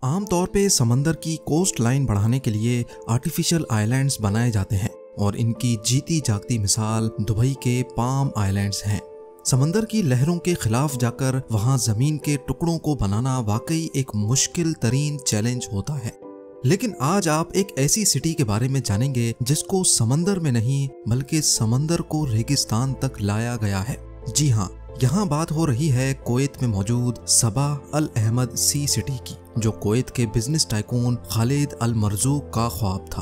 आमतौर पे समंदर की कोस्ट लाइन बढ़ाने के लिए आर्टिफिशियल आइलैंड्स बनाए जाते हैं और इनकी जीती जागती मिसाल दुबई के पाम आइलैंड्स हैं। समंदर की लहरों के खिलाफ जाकर वहां जमीन के टुकड़ों को बनाना वाकई एक मुश्किल तरीन चैलेंज होता है। लेकिन आज आप एक ऐसी सिटी के बारे में जानेंगे जिसको समंदर में नहीं बल्कि समंदर को रेगिस्तान तक लाया गया है। जी हाँ, यहाँ बात हो रही है कुवैत में मौजूद सबाह अल अहमद सी सिटी की, जो कुवैत के बिजनेस टाइकून खालिद अल मरजूक का ख्वाब था।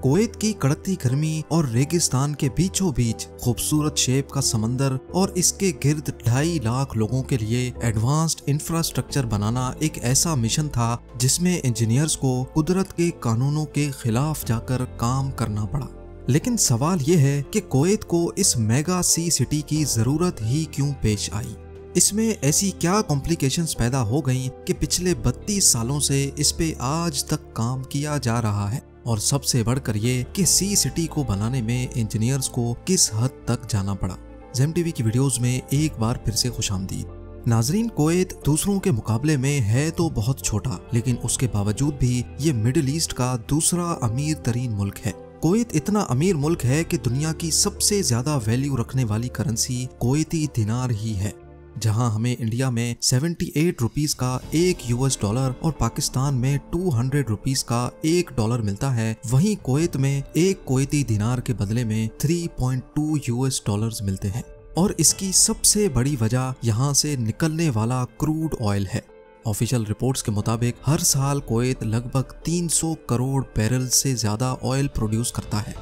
कुवैत की कड़कती गर्मी और रेगिस्तान के बीचों बीच खूबसूरत शेप का समंदर और इसके गिर्द 2.5 लाख लोगों के लिए एडवांस्ड इंफ्रास्ट्रक्चर बनाना एक ऐसा मिशन था जिसमें इंजीनियर्स को कुदरत के कानूनों के खिलाफ जाकर काम करना पड़ा। लेकिन सवाल यह है कि कुवैत को इस मेगा सी सिटी की जरूरत ही क्यों पेश आई। इसमें ऐसी क्या कॉम्प्लिकेशंस पैदा हो गईं कि पिछले 32 सालों से इस पे आज तक काम किया जा रहा है, और सबसे बढ़कर ये कि सी सिटी को बनाने में इंजीनियर्स को किस हद तक जाना पड़ा। ज़ेम टीवी की वीडियोस में एक बार फिर से खुशामदीद। नाजरीन, कुवैत दूसरों के मुकाबले में है तो बहुत छोटा, लेकिन उसके बावजूद भी ये मिडिल ईस्ट का दूसरा अमीर तरीन मुल्क है। कुवैत इतना अमीर मुल्क है कि दुनिया की सबसे ज्यादा वैल्यू रखने वाली करेंसी कुवैती दिनार ही है। जहां हमें इंडिया में 78 रुपीस का $1 और पाकिस्तान में 200 रुपीस का $1 मिलता है, वहीं कुवैत में एक कुवैती दिनार के बदले में $3.2 मिलते हैं। और इसकी सबसे बड़ी वजह यहाँ से निकलने वाला क्रूड ऑयल है। ऑफिशियल रिपोर्ट्स के मुताबिक हर साल कुवैत लगभग 300 करोड़ बैरल से ज्यादा ऑयल प्रोड्यूस करता है।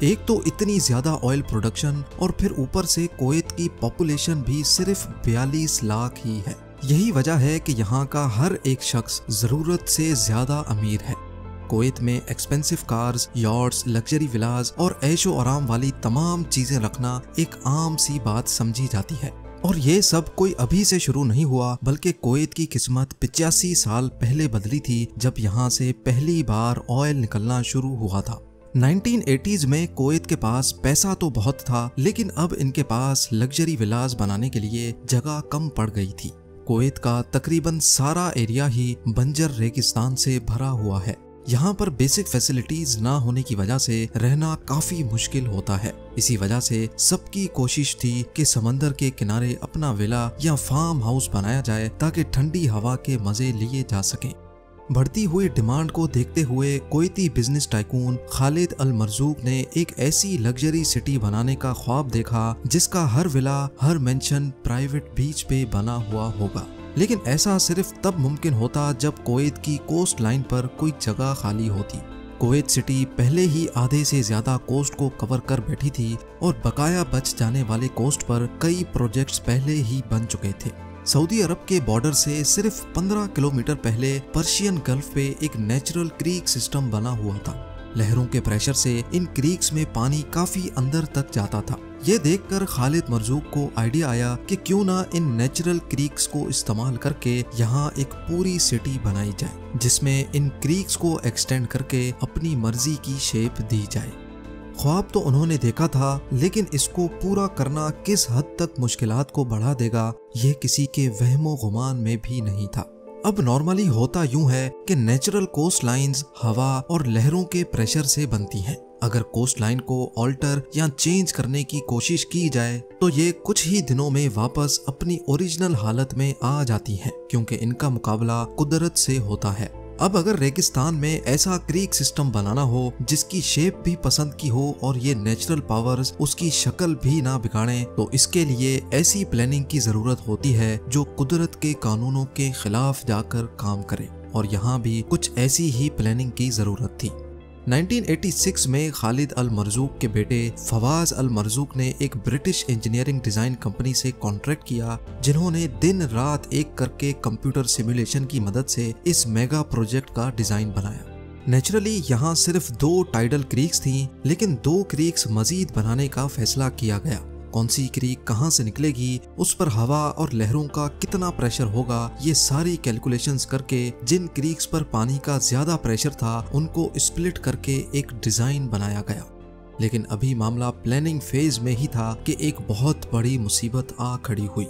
एक तो इतनी ज्यादा ऑयल प्रोडक्शन और फिर ऊपर से कुवैत की पॉपुलेशन भी सिर्फ 42 लाख ही है। यही वजह है कि यहाँ का हर एक शख्स जरूरत से ज्यादा अमीर है। कुवैत में एक्सपेंसिव कार्स, यॉट्स, लग्जरी विलास और ऐशो आराम वाली तमाम चीजें रखना एक आम सी बात समझी जाती है। और ये सब कोई अभी से शुरू नहीं हुआ, बल्कि कुवैत की किस्मत 85 साल पहले बदली थी, जब यहाँ से पहली बार ऑयल निकलना शुरू हुआ था। 1980s में कुवैत के पास पैसा तो बहुत था, लेकिन अब इनके पास लग्जरी विलास बनाने के लिए जगह कम पड़ गई थी। कुवैत का तकरीबन सारा एरिया ही बंजर रेगिस्तान से भरा हुआ है। यहाँ पर बेसिक फैसिलिटीज ना होने की वजह से रहना काफी मुश्किल होता है। इसी वजह से सबकी कोशिश थी कि समंदर के किनारे अपना विला या फार्म हाउस बनाया जाए ताकि ठंडी हवा के मजे लिए जा सकें। बढ़ती हुई डिमांड को देखते हुए कुवैती बिजनेस टाइकून खालिद अल मरजूक ने एक ऐसी लग्जरी सिटी बनाने का ख्वाब देखा जिसका हर विला, हर मेंशन प्राइवेट बीच पे बना हुआ होगा। लेकिन ऐसा सिर्फ तब मुमकिन होता जब कुवैत की कोस्ट लाइन पर कोई जगह खाली होती। कुवैत सिटी पहले ही आधे से ज्यादा कोस्ट को कवर कर बैठी थी और बकाया बच जाने वाले कोस्ट पर कई प्रोजेक्ट्स पहले ही बन चुके थे। सऊदी अरब के बॉर्डर से सिर्फ 15 किलोमीटर पहले पर्शियन गल्फ पे एक नेचुरल क्रीक सिस्टम बना हुआ था। लहरों के प्रेशर से इन क्रीक्स में पानी काफी अंदर तक जाता था। ये देखकर खालिद मरजूक को आइडिया आया कि क्यों ना इन नेचुरल क्रीक्स को इस्तेमाल करके यहाँ एक पूरी सिटी बनाई जाए, जिसमें इन क्रीक्स को एक्सटेंड करके अपनी मर्जी की शेप दी जाए। ख्वाब तो उन्होंने देखा था, लेकिन इसको पूरा करना किस हद तक मुश्किलात को बढ़ा देगा ये किसी के वहमो गुमान में भी नहीं था। अब नॉर्मली होता यूं है कि नेचुरल कोस्ट लाइन्स हवा और लहरों के प्रेशर से बनती हैं। अगर कोस्ट लाइन को ऑल्टर या चेंज करने की कोशिश की जाए तो ये कुछ ही दिनों में वापस अपनी ओरिजिनल हालत में आ जाती हैं, क्योंकि इनका मुकाबला कुदरत से होता है। अब अगर रेगिस्तान में ऐसा क्रीक सिस्टम बनाना हो जिसकी शेप भी पसंद की हो और ये नेचुरल पावर्स उसकी शक्ल भी ना बिगाड़ें, तो इसके लिए ऐसी प्लानिंग की जरूरत होती है जो कुदरत के कानूनों के खिलाफ जाकर काम करे, और यहाँ भी कुछ ऐसी ही प्लानिंग की जरूरत थी। 1986 में खालिद अल मरजूक के बेटे फवाज अल मरजूक ने एक ब्रिटिश इंजीनियरिंग डिजाइन कंपनी से कॉन्ट्रैक्ट किया, जिन्होंने दिन रात एक करके कंप्यूटर सिमुलेशन की मदद से इस मेगा प्रोजेक्ट का डिजाइन बनाया। नेचुरली यहाँ सिर्फ 2 टाइडल क्रीक्स थीं, लेकिन 2 क्रीक्स मजीद बनाने का फैसला किया गया। कौन सी क्रीक कहां से निकलेगी, उस पर हवा और लहरों का कितना प्रेशर होगा, ये सारी कैलकुलेशंस करके जिन क्रीक्स पर पानी का ज्यादा प्रेशर था उनको स्प्लिट करके एक डिजाइन बनाया गया। लेकिन अभी मामला प्लानिंग फेज में ही था कि एक बहुत बड़ी मुसीबत आ खड़ी हुई।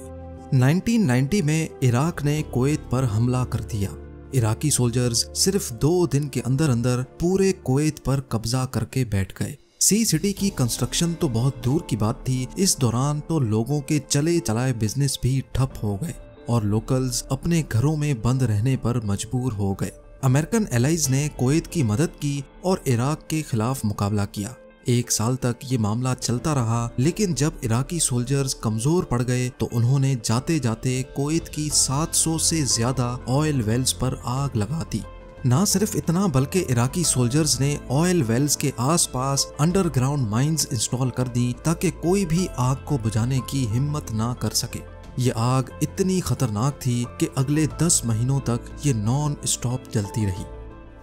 1990 में इराक ने कुवैत पर हमला कर दिया। इराकी सोल्जर्स सिर्फ 2 दिन के अंदर अंदर पूरे कुवैत पर कब्जा करके बैठ गए। सी सिटी की कंस्ट्रक्शन तो बहुत दूर की बात थी, इस दौरान तो लोगों के चले चलाए बिजनेस भी ठप हो गए और लोकल्स अपने घरों में बंद रहने पर मजबूर हो गए। अमेरिकन एलाइज ने कुवैत की मदद की और इराक के खिलाफ मुकाबला किया। 1 साल तक ये मामला चलता रहा, लेकिन जब इराकी सोल्जर्स कमजोर पड़ गए तो उन्होंने जाते जाते कुवैत की 700 से ज्यादा ऑयल वेल्स पर आग लगा दी। ना सिर्फ इतना, बल्कि इराकी सोल्जर्स ने ऑयल वेल्स के आसपास अंडरग्राउंड माइंस इंस्टॉल कर दी ताकि कोई भी आग को बुझाने की हिम्मत ना कर सके। ये आग इतनी खतरनाक थी कि अगले 10 महीनों तक ये नॉन स्टॉप जलती रही।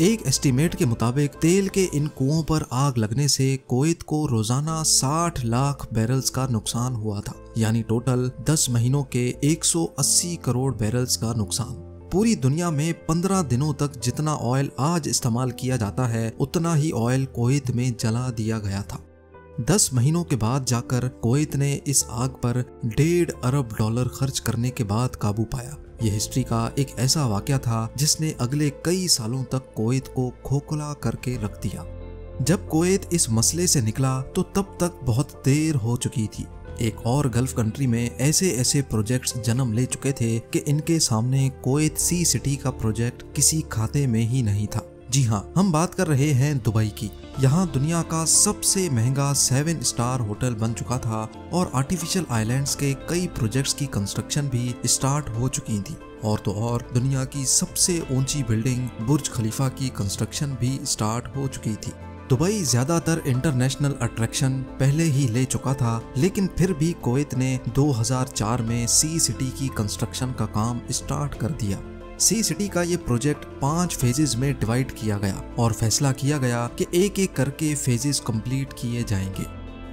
एक एस्टीमेट के मुताबिक तेल के इन कुओं पर आग लगने से कुवैत को रोजाना 60 लाख बैरल्स का नुकसान हुआ था, यानी टोटल 10 महीनों के 180 करोड़ बैरल्स का नुकसान। पूरी दुनिया में 15 दिनों तक जितना ऑयल आज इस्तेमाल किया जाता है उतना ही ऑयल कुवैत में जला दिया गया था। 10 महीनों के बाद जाकर कुवैत ने इस आग पर $1.5 अरब खर्च करने के बाद काबू पाया। यह हिस्ट्री का एक ऐसा वाकया था जिसने अगले कई सालों तक कुवैत को खोखला करके रख दिया। जब कुवैत इस मसले से निकला तो तब तक बहुत देर हो चुकी थी। एक और गल्फ कंट्री में ऐसे ऐसे प्रोजेक्ट्स जन्म ले चुके थे कि इनके सामने कुवैत सी सिटी का प्रोजेक्ट किसी खाते में ही नहीं था। जी हाँ, हम बात कर रहे हैं दुबई की। यहाँ दुनिया का सबसे महंगा 7 स्टार होटल बन चुका था और आर्टिफिशियल आइलैंड्स के कई प्रोजेक्ट्स की कंस्ट्रक्शन भी स्टार्ट हो चुकी थी। और तो और दुनिया की सबसे ऊंची बिल्डिंग बुर्ज खलीफा की कंस्ट्रक्शन भी स्टार्ट हो चुकी थी। दुबई ज्यादातर इंटरनेशनल अट्रैक्शन पहले ही ले चुका था, लेकिन फिर भी कुवैत ने 2004 में सी सिटी की कंस्ट्रक्शन का काम स्टार्ट कर दिया। सी सिटी का ये प्रोजेक्ट 5 फेजेस में डिवाइड किया गया और फैसला किया गया कि एक एक करके फेजेस कंप्लीट किए जाएंगे।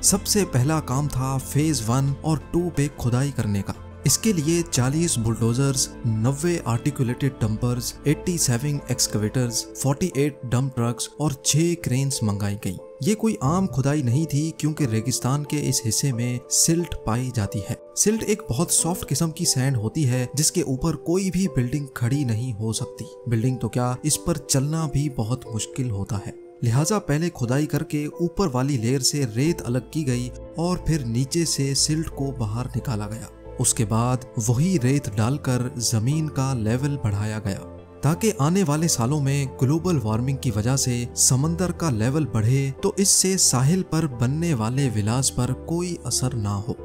सबसे पहला काम था फेज 1 और 2 पे खुदाई करने का। इसके लिए 40 bulldozers, 90 articulated dumpers, 87 एक्सकवेटर्स, 48 dump trucks और 6 क्रेन्स मंगाई गई। ये कोई आम खुदाई नहीं थी, क्योंकि रेगिस्तान के इस हिस्से में सिल्ट पाई जाती है। सिल्ट एक बहुत सॉफ्ट किस्म की सैंड होती है जिसके ऊपर कोई भी बिल्डिंग खड़ी नहीं हो सकती। बिल्डिंग तो क्या, इस पर चलना भी बहुत मुश्किल होता है। लिहाजा पहले खुदाई करके ऊपर वाली लेयर से रेत अलग की गई और फिर नीचे से सिल्ट को बाहर निकाला गया। उसके बाद वही रेत डालकर जमीन का लेवल बढ़ाया गया ताकि आने वाले सालों में ग्लोबल वार्मिंग की वजह से समंदर का लेवल बढ़े तो इससे साहिल पर बनने वाले विलास पर कोई असर ना हो।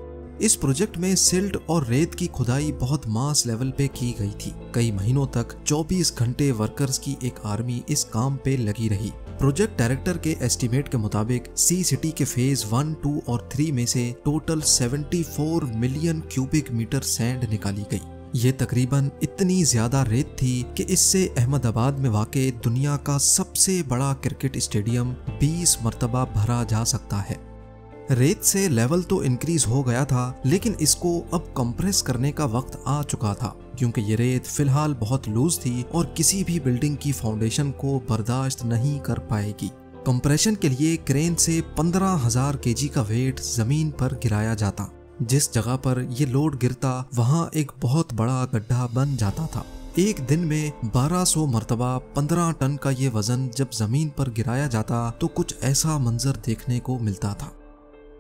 इस प्रोजेक्ट में सिल्ट और रेत की खुदाई बहुत मास लेवल पे की गई थी। कई महीनों तक 24 घंटे वर्कर्स की एक आर्मी इस काम पे लगी रही। प्रोजेक्ट डायरेक्टर के एस्टीमेट के मुताबिक सी सिटी के फेज 1, 2 और 3 में से total 74 million cubic metre sand निकाली गई। ये तकरीबन इतनी ज्यादा रेत थी कि इससे अहमदाबाद में वाक़े दुनिया का सबसे बड़ा क्रिकेट स्टेडियम 20 मरतबा भरा जा सकता है। रेत से लेवल तो इंक्रीज हो गया था, लेकिन इसको अब कंप्रेस करने का वक्त आ चुका था, क्योंकि ये रेत फिलहाल बहुत लूज थी और किसी भी बिल्डिंग की फाउंडेशन को बर्दाश्त नहीं कर पाएगी। कंप्रेशन के लिए क्रेन से 15,000 केजी का वेट जमीन पर गिराया जाता। जिस जगह पर ये लोड गिरता वहाँ एक बहुत बड़ा गड्ढा बन जाता था। एक दिन में 1200 मरतबा 15 टन का ये वजन जब जमीन पर गिराया जाता तो कुछ ऐसा मंजर देखने को मिलता था।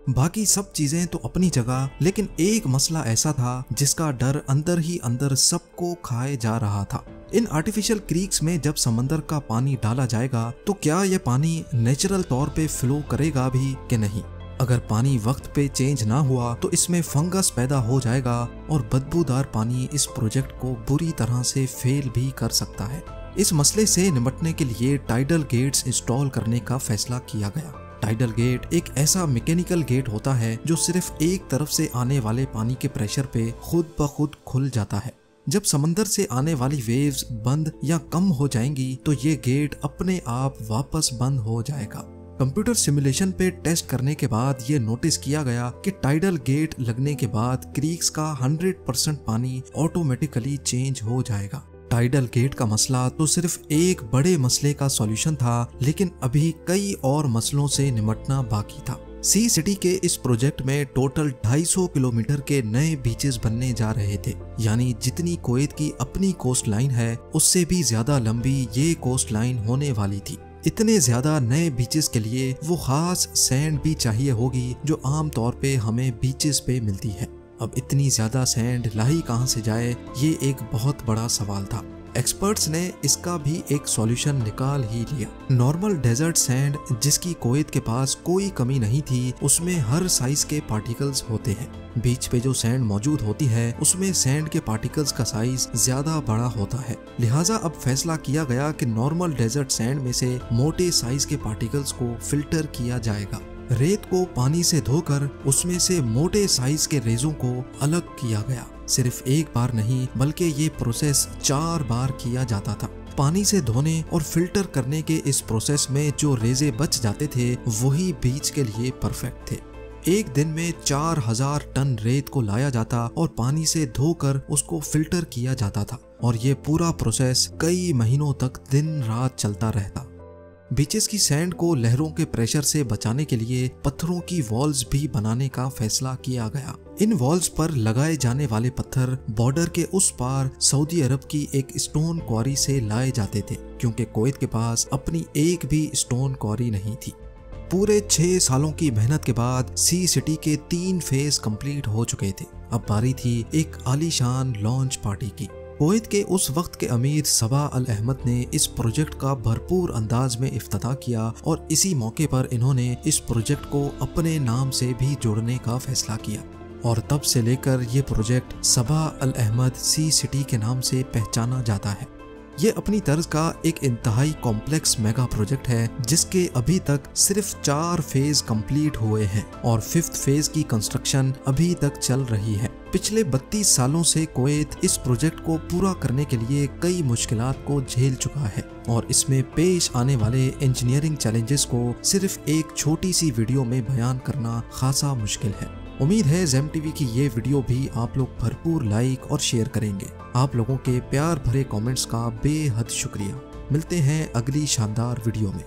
बाकी सब चीजें तो अपनी जगह, लेकिन एक मसला ऐसा था जिसका डर अंदर ही अंदर सबको खाए जा रहा था। इन आर्टिफिशियल क्रीक्स में जब समंदर का पानी डाला जाएगा तो क्या यह पानी नेचुरल तौर पे फ्लो करेगा भी कि नहीं। अगर पानी वक्त पे चेंज ना हुआ तो इसमें फंगस पैदा हो जाएगा और बदबूदार पानी इस प्रोजेक्ट को बुरी तरह से फेल भी कर सकता है। इस मसले से निपटने के लिए टाइडल गेट्स इंस्टॉल करने का फैसला किया गया। टाइडल गेट एक ऐसा मैकेनिकल गेट होता है जो सिर्फ एक तरफ से आने वाले पानी के प्रेशर पे खुद ब खुद खुल जाता है। जब समंदर से आने वाली वेव्स बंद या कम हो जाएंगी तो ये गेट अपने आप वापस बंद हो जाएगा। कंप्यूटर सिमुलेशन पे टेस्ट करने के बाद ये नोटिस किया गया कि टाइडल गेट लगने के बाद क्रीक्स का 100% पानी ऑटोमेटिकली चेंज हो जाएगा। टाइडल गेट का मसला तो सिर्फ एक बड़े मसले का सॉल्यूशन था, लेकिन अभी कई और मसलों से निपटना बाकी था। सी सिटी के इस प्रोजेक्ट में टोटल 250 किलोमीटर के नए बीचेस बनने जा रहे थे, यानी जितनी कुवैत की अपनी कोस्ट लाइन है उससे भी ज्यादा लंबी ये कोस्ट लाइन होने वाली थी। इतने ज्यादा नए बीचेस के लिए वो खास सैंड भी चाहिए होगी जो आम तौर पे हमें बीचेस पे मिलती है। अब इतनी ज्यादा सैंड लाई कहां से जाए, ये एक बहुत बड़ा सवाल था। एक्सपर्ट्स ने इसका भी एक सॉल्यूशन निकाल ही लिया। नॉर्मल डेजर्ट सैंड जिसकी कुवैत के पास कोई कमी नहीं थी, उसमें हर साइज के पार्टिकल्स होते हैं। बीच पे जो सैंड मौजूद होती है उसमें सैंड के पार्टिकल्स का साइज ज्यादा बड़ा होता है। लिहाजा अब फैसला किया गया कि नॉर्मल डेजर्ट सैंड में से मोटे साइज के पार्टिकल्स को फिल्टर किया जाएगा। रेत को पानी से धोकर उसमें से मोटे साइज के रेजों को अलग किया गया। सिर्फ एक बार नहीं बल्कि ये प्रोसेस 4 बार किया जाता था। पानी से धोने और फिल्टर करने के इस प्रोसेस में जो रेजे बच जाते थे वही बीच के लिए परफेक्ट थे। एक दिन में 4000 टन रेत को लाया जाता और पानी से धोकर उसको फिल्टर किया जाता था, और ये पूरा प्रोसेस कई महीनों तक दिन रात चलता रहता। बीचेस की सैंड को लहरों के प्रेशर से बचाने के लिए पत्थरों की वॉल्स भी बनाने का फैसला किया गया। इन वॉल्स पर लगाए जाने वाले पत्थर बॉर्डर के उस पार सऊदी अरब की एक स्टोन क्वारी से लाए जाते थे, क्योंकि कुवैत के पास अपनी एक भी स्टोन क्वारी नहीं थी। पूरे 6 सालों की मेहनत के बाद सी सिटी के 3 फेज कंप्लीट हो चुके थे। अब बारी थी एक आलीशान लॉन्च पार्टी की। कुवैत के उस वक्त के अमीर सबा अल अहमद ने इस प्रोजेक्ट का भरपूर अंदाज में इफ्तिताह किया, और इसी मौके पर इन्होंने इस प्रोजेक्ट को अपने नाम से भी जोड़ने का फैसला किया, और तब से लेकर ये प्रोजेक्ट सबा अल अहमद सी सिटी के नाम से पहचाना जाता है। ये अपनी तर्ज का एक इंतहाई कॉम्प्लेक्स मेगा प्रोजेक्ट है जिसके अभी तक सिर्फ 4 फेज कंप्लीट हुए हैं और 5th फेज की कंस्ट्रक्शन अभी तक चल रही है। पिछले 32 सालों से कुवैत इस प्रोजेक्ट को पूरा करने के लिए कई मुश्किलात को झेल चुका है, और इसमें पेश आने वाले इंजीनियरिंग चैलेंजेस को सिर्फ एक छोटी सी वीडियो में बयान करना खासा मुश्किल है। उम्मीद है ज़ेम टीवी की ये वीडियो भी आप लोग भरपूर लाइक और शेयर करेंगे। आप लोगों के प्यार भरे कमेंट्स का बेहद शुक्रिया। मिलते हैं अगली शानदार वीडियो में।